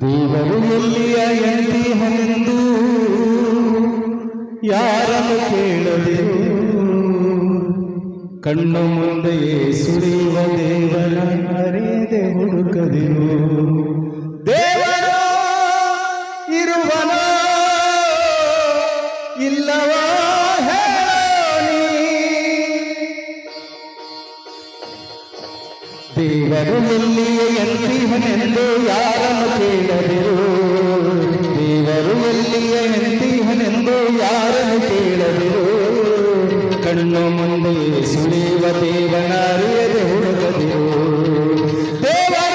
ದೇವರು ಎಲ್ಲಿಯ ಎಂದಿಹನೆಂದು ಯಾರನ್ನು ಕೇಳದಿರು, ಕಣ್ಣು ಮುಂದೆಯೇ ಸುರಿಯುವ ದೇವರ ಅರಿಯದೆ ಹುಡುಕದಿರು. ದೇವರು ಇರುವನೋ ಇಲ್ಲವೋ ಹೇಳಿ, ದೇವರು ಎಲ್ಲಿಯ ಎಂದಿಹನೆಂದು ಯಾರನ್ನು ಕೇಳದಿರು, ದೇವರು ಎಲ್ಲಿಯ ಎಂದಿಹನೆಂದು ಯಾರನ್ನು ಕೇಳದಿರು, ಕಣ್ಣು ಮುಂದೆ ಸುಳಿಯುವ ದೇವನ ಅರಿಯದೆ ಹುಡುಕದಿರು. ದೇವರ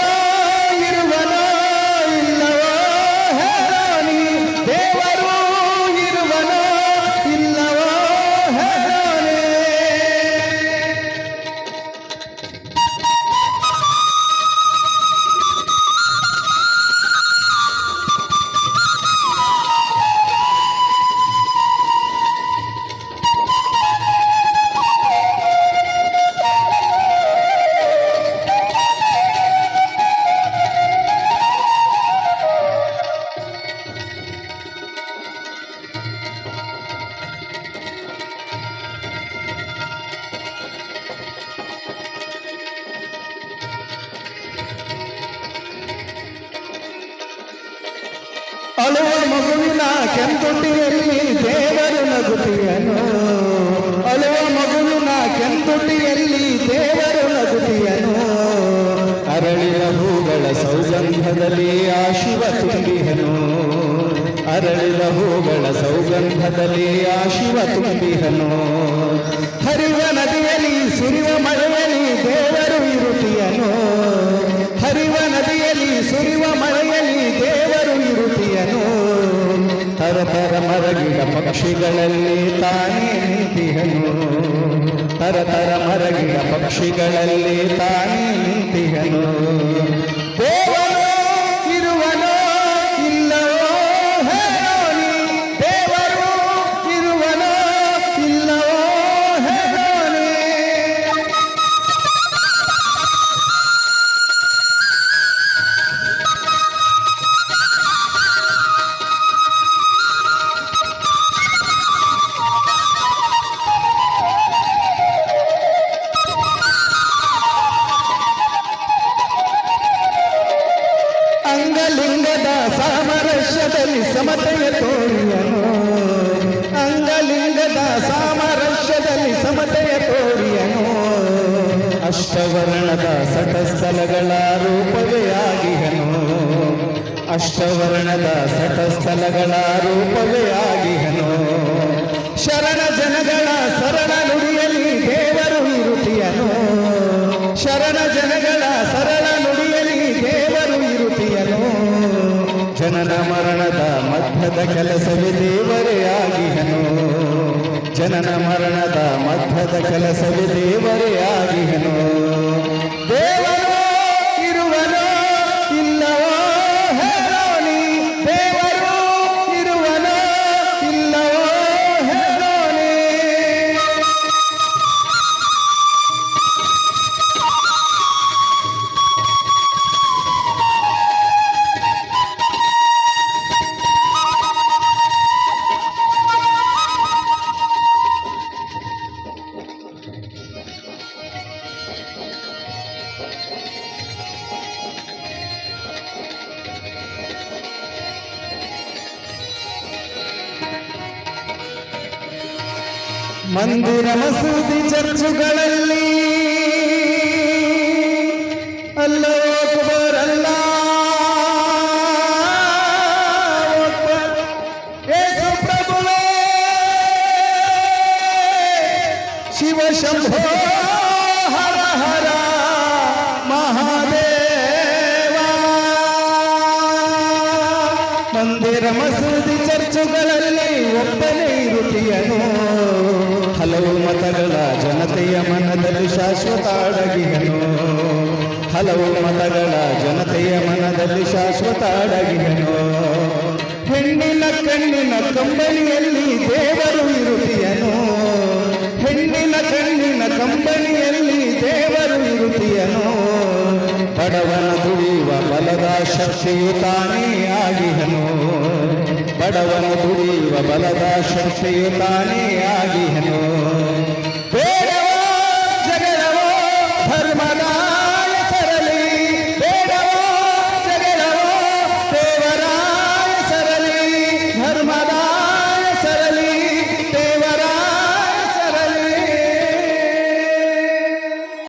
ಇರುವನೋ ಇಲ್ಲವೋ ಹೇಳಿ, ದೇವರು ಇರುವನೋ ಇಲ್ಲವೋ ಹೇಳಿ. ಅಳುವ ಮಗುವಿನ ಕೆಂತುಟಿಯಲ್ಲಿ ದೇವರು ನಗುತಿಯನು, ಅಳುವ ಮಗುವಿನ ಕೆಂತುಟಿಯಲ್ಲಿ ದೇವರು ನಗುತಿಯನು, ಅರಳಿದ ಹೂಗಳ ಸೌಗಂಧದಲ್ಲಿ ಆ ಶಿವ ತುಂಬಿಹನು, ಅರಳಿದ ಹೂಗಳ ಸೌಗಂಧದಲ್ಲಿ ಆ ಶಿವ ತುಂಬಿಹನು. ಹರಿವ ನದಿಯಲ್ಲಿ ಸುರಿವ ಮಳೆಯಲ್ಲಿ ದೇವರು ಇರುತಿಯನು, ಹರಿವ ನದಿಯಲ್ಲಿ ಸುರಿವ ಮಳೆಯಲ್ಲಿ ದೇವರು ಇರುತಿಯನು, ತರತರ ಮರಗಿಡ ಪಕ್ಷಿಗಳಲ್ಲಿ ತಾನೇ ನಿಂತಿಹನು, ತರತರ ಮರಗಿಡ ಪಕ್ಷಿಗಳಲ್ಲಿ ತಾನೇ ನಿಂತಿಹನು. ದೇವರು ಇರುವನೋ ಇಲ್ಲವೋ ಹೇಳಿ, ದೇವರು ಇರುವನೋ ಇಲ್ಲವೋ ಹೇಳಿ. ಅಂಗಲಿಂಗದ ಸಾಮರಸ್ಯದಲ್ಲಿ ಸಮತೆಯ ತೋರಿಯನು, ಅಂಗಲಿಂಗದ ಸಾಮರಸ್ಯದಲ್ಲಿ ಸಮತೆಯ ತೋರಿಯನು, ಅಷ್ಟವರ್ಣದ ಸಟಸ್ಥಲಗಳ ರೂಪವೇ ಆಗಿಹನು, ಅಷ್ಟವರ್ಣದ ಸಟಸ್ಥಲಗಳ ರೂಪವೇ ಆಗಿಹನು. ಶರಣ ಜನಗಳ ಸರಳ ನುಡಿಯಲ್ಲಿ ದೇವರು ಇರುತಿಯನು, ಶರಣ ಜನಗಳ ಸರಳ ನುಡಿಯಲ್ಲಿ ದೇವರು ಇರುತಿಯನು, ಜನನ ಮರಣದ ಮಧ್ಯದ ಕೆಲಸವೇ ದೇವರೇ ಆಗಿಹನು, ಜನನ ಮರಣದ ಮಧ್ಯದ ಕೆಲಸವೇ ದೇವರೇ ಆಗಿಹನು. ದೇವರು ಇರುವನೋ ಇಲ್ಲವೋ ಹೇಳಿ, ದೇವರು ಇರುವನೋ ಇಲ್ಲವೋ ಹೇಳಿ. ಮಂದಿರ ಮಸೂದಿ ಚರ್ಚುಗಳಲ್ಲಿ ಅಲ್ಲೋ ಅಕ್ಬರ್ ಅಲ್ಲಾಹು ಅಕ್ಬರ್, ಯೇಸು ಪ್ರಭುವೇ ಶಿವ ಶಂಭೋ ಹರ ಹರ ಮಹಾದೇವ. ಮಂದಿರ ಮಸೂದಿ ಚರ್ಚುಗಳಲ್ಲಿ ಒಬ್ಬನೇ ಇರುತಿಯನು, ಹಲವು ಮತಗಳ ಜನತೆಯ ಮನದಲ್ಲಿ ಶಾಶ್ವತ ಅಡಗಿಹನು, ಹಲವು ಮತಗಳ ಜನತೆಯ ಮನದಲ್ಲಿ ಶಾಶ್ವತ ಅಡಗಿಹನು. ಹೆಣ್ಣಿನ ಕಣ್ಣಿನ ಕಂಬನಿಯಲ್ಲಿ ದೇವರು ಇರುತಿಯನು, ಹೆಣ್ಣಿನ ಕಣ್ಣಿನ ಕಂಬನಿಯಲ್ಲಿ ದೇವರು ಇರುತಿಯನು, ಬಡವನ ದುಡಿಯುವ ಬಲದ ಶಕ್ತಿಯು ತಾನೇ ಆಗಿಹನು ಬಡವನ ದುಡಿಯುವ ಬಲದ ಶಕ್ತಿಯು ತಾನೇ ಆಗಿಹನು ಬೇಡವೋ ಜಗಳವೋ ಧರ್ಮ